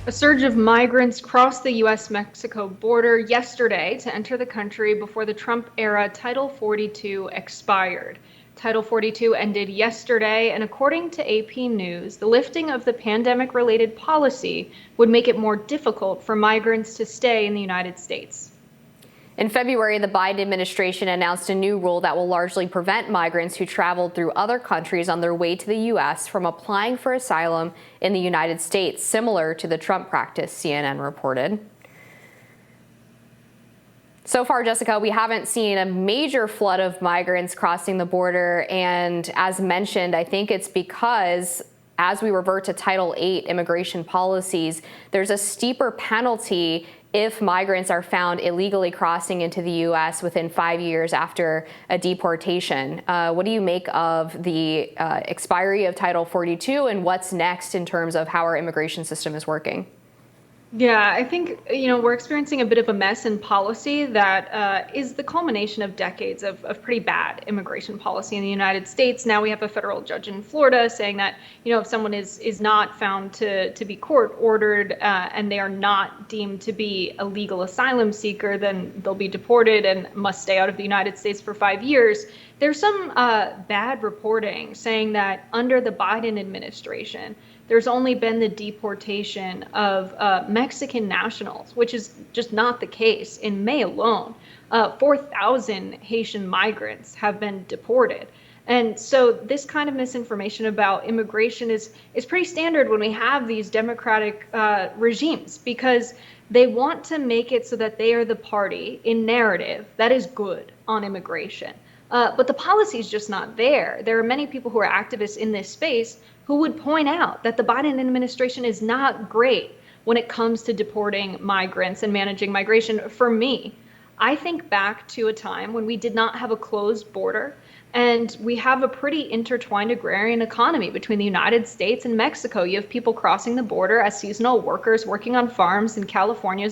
A surge of migrants crossed the U.S.-Mexico border yesterday to enter the country before the Trump-era Title 42 expired. Title 42 ended yesterday, and according to AP News, the lifting of the pandemic-related policy would make it more difficult for migrants to stay in the United States. In February, the Biden administration announced a new rule that will largely prevent migrants who traveled through other countries on their way to the U.S. from applying for asylum in the United States, similar to the Trump practice, CNN reported. So far, Jessica, we haven't seen a major flood of migrants crossing the border. And as mentioned, I think it's because as we revert to Title VIII immigration policies, there's a steeper penalty if migrants are found illegally crossing into the U.S. within 5 years after a deportation. What do you make of the expiry of Title 42 and what's next in terms of how our immigration system is working? Yeah, I think, we're experiencing a bit of a mess in policy that is the culmination of decades of pretty bad immigration policy in the United States. Now we have a federal judge in Florida saying that, if someone is not found to be court ordered and they are not deemed to be a legal asylum seeker, then they'll be deported and must stay out of the United States for 5 years. There's some bad reporting saying that under the Biden administration, there's only been the deportation of Mexican nationals, which is just not the case. In May alone, 4,000 Haitian migrants have been deported. And so this kind of misinformation about immigration is pretty standard when we have these democratic regimes, because they want to make it so that they are the party in narrative that is good on immigration. But the policy is just not there. There are many people who are activists in this space who would point out that the Biden administration is not great when it comes to deporting migrants and managing migration. For me, I think back to a time when we did not have a closed border, and we have a pretty intertwined agrarian economy between the United States and Mexico. You have people crossing the border as seasonal workers working on farms in California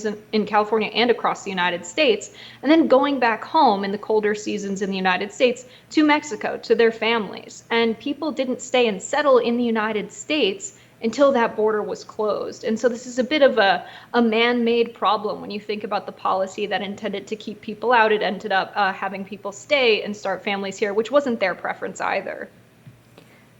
and across the United States, and then going back home in the colder seasons in the United States to Mexico, to their families. And people didn't stay and settle in the United States until that border was closed. And so this is a bit of a man-made problem when you think about the policy that intended to keep people out. It ended up having people stay and start families here, which wasn't their preference either.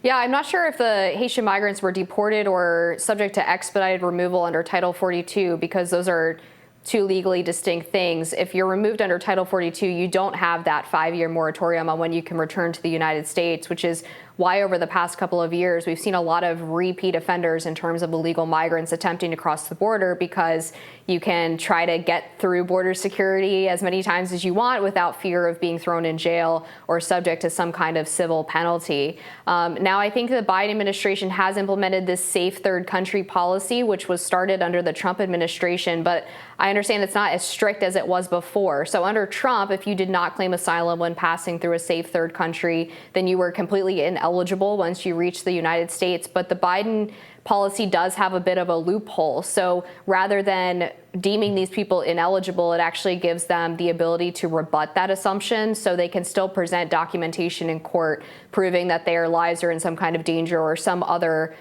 Yeah, I'm not sure if the Haitian migrants were deported or subject to expedited removal under Title 42, because those are two legally distinct things. If you're removed under Title 42, you don't have that 5-year moratorium on when you can return to the United States, which is why over the past couple of years we've seen a lot of repeat offenders in terms of illegal migrants attempting to cross the border, because you can try to get through border security as many times as you want without fear of being thrown in jail or subject to some kind of civil penalty. Now, I think the Biden administration has implemented this safe third country policy, which was started under the Trump administration, but I understand it's not as strict as it was before. So under Trump, if you did not claim asylum when passing through a safe third country, then you were completely ineligible once you reached the United States. But the Biden policy does have a bit of a loophole. So rather than deeming these people ineligible, it actually gives them the ability to rebut that assumption, so they can still present documentation in court proving that their lives are in some kind of danger or some other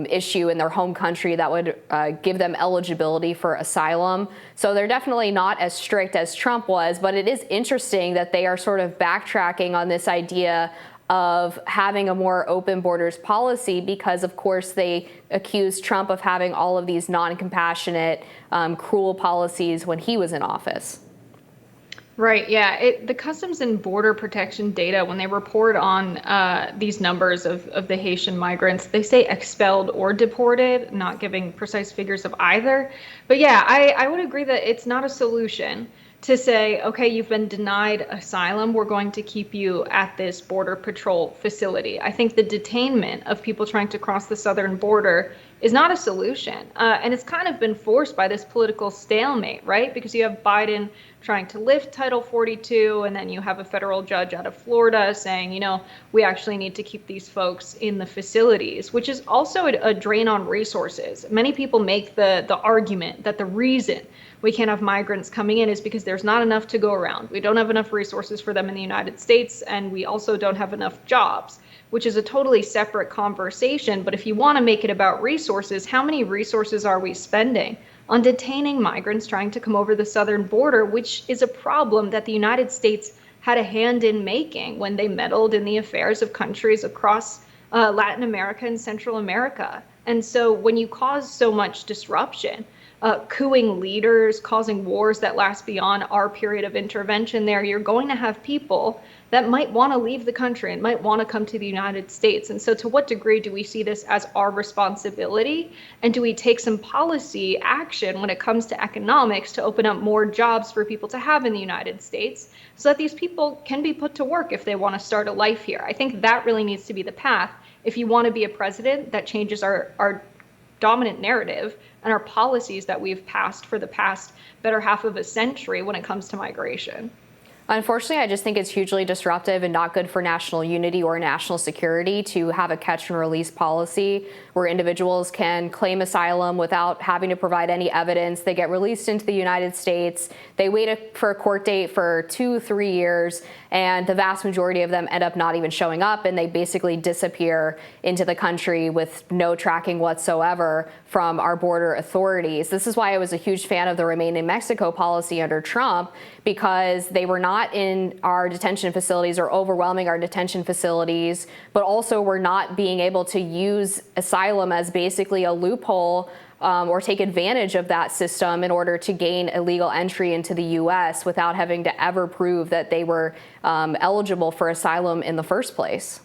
issue in their home country that would give them eligibility for asylum. So they're definitely not as strict as Trump was, but it is interesting that they are sort of backtracking on this idea of having a more open borders policy, because of course they accused Trump of having all of these non-compassionate, cruel policies when he was in office. Right, yeah. The Customs and Border Protection data, when they report on these numbers of the Haitian migrants, they say expelled or deported, not giving precise figures of either. But yeah, I would agree that it's not a solution to say, okay, you've been denied asylum, we're going to keep you at this Border Patrol facility. I think the detainment of people trying to cross the southern border is not a solution. And it's kind of been forced by this political stalemate, right? Because you have Biden trying to lift Title 42, and then you have a federal judge out of Florida saying, we actually need to keep these folks in the facilities, which is also a drain on resources. Many people make the argument that the reason we can't have migrants coming in is because there's not enough to go around. We don't have enough resources for them in the United States, and we also don't have enough jobs, which is a totally separate conversation. But if you want to make it about resources, how many resources are we spending on detaining migrants trying to come over the southern border, which is a problem that the United States had a hand in making when they meddled in the affairs of countries across Latin America and Central America. And so when you cause so much disruption, cooing leaders, causing wars that last beyond our period of intervention there, you're going to have people that might want to leave the country and might want to come to the United States. And so to what degree do we see this as our responsibility? And do we take some policy action when it comes to economics to open up more jobs for people to have in the United States so that these people can be put to work if they want to start a life here? I think that really needs to be the path if you want to be a president that changes our dominant narrative and our policies that we've passed for the past better half of a century when it comes to migration. Unfortunately, I just think it's hugely disruptive and not good for national unity or national security to have a catch and release policy where individuals can claim asylum without having to provide any evidence. They get released into the United States. They wait for a court date for 2-3 years, and the vast majority of them end up not even showing up, and they basically disappear into the country with no tracking whatsoever from our border authorities. This is why I was a huge fan of the Remain in Mexico policy under Trump, because they were not in our detention facilities or overwhelming our detention facilities, but also were not being able to use asylum as basically a loophole or take advantage of that system in order to gain illegal entry into the U.S. without having to ever prove that they were eligible for asylum in the first place.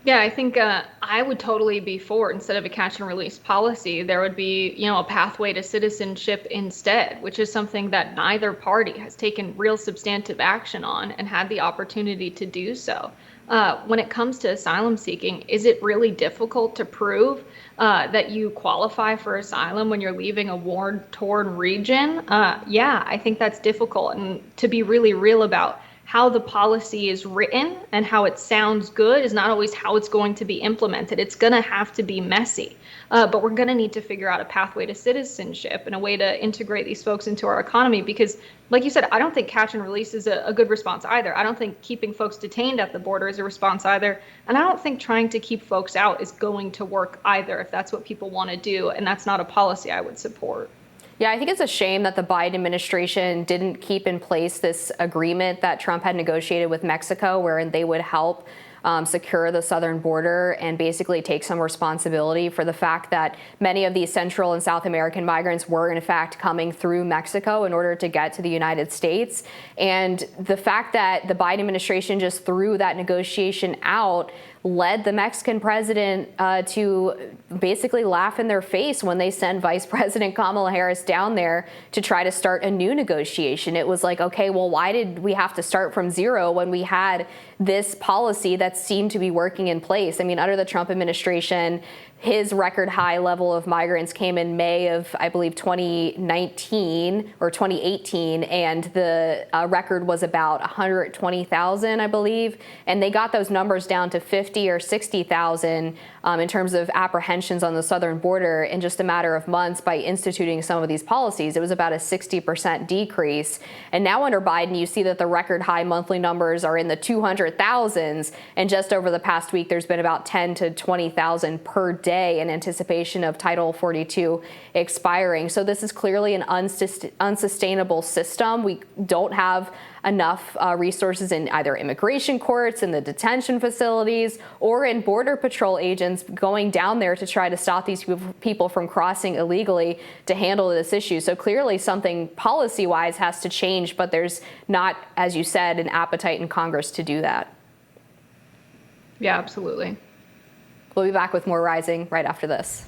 Yeah, I think I would totally be for, instead of a catch and release policy, there would be, a pathway to citizenship instead, which is something that neither party has taken real substantive action on and had the opportunity to do so. When it comes to asylum seeking, is it really difficult to prove that you qualify for asylum when you're leaving a war-torn region? Yeah, I think that's difficult. And to be really real about how the policy is written and how it sounds good is not always how it's going to be implemented. It's going to have to be messy, but we're going to need to figure out a pathway to citizenship and a way to integrate these folks into our economy because, like you said, I don't think catch and release is a good response either. I don't think keeping folks detained at the border is a response either. And I don't think trying to keep folks out is going to work either if that's what people want to do. And that's not a policy I would support. Yeah, I think it's a shame that the Biden administration didn't keep in place this agreement that Trump had negotiated with Mexico, where they would help secure the southern border and basically take some responsibility for the fact that many of these Central and South American migrants were in fact coming through Mexico in order to get to the United States. And the fact that the Biden administration just threw that negotiation out led the Mexican president to basically laugh in their face when they sent Vice President Kamala Harris down there to try to start a new negotiation. It was like, okay, well, why did we have to start from zero when we had this policy that seemed to be working in place? I mean, under the Trump administration, his record high level of migrants came in May of, I believe, 2019 or 2018, and the record was about 120,000, I believe. And they got those numbers down to 50 or 60,000 in terms of apprehensions on the southern border in just a matter of months by instituting some of these policies. It was about a 60% decrease. And now under Biden, you see that the record high monthly numbers are in the 200,000s. And just over the past week, there's been about 10 to 20,000 per day in anticipation of Title 42 expiring. So this is clearly an unsustainable system. We don't have enough resources in either immigration courts, in the detention facilities, or in Border Patrol agents going down there to try to stop these people from crossing illegally to handle this issue. So clearly something policy-wise has to change, but there's not, as you said, an appetite in Congress to do that. Yeah, absolutely. We'll be back with more Rising right after this.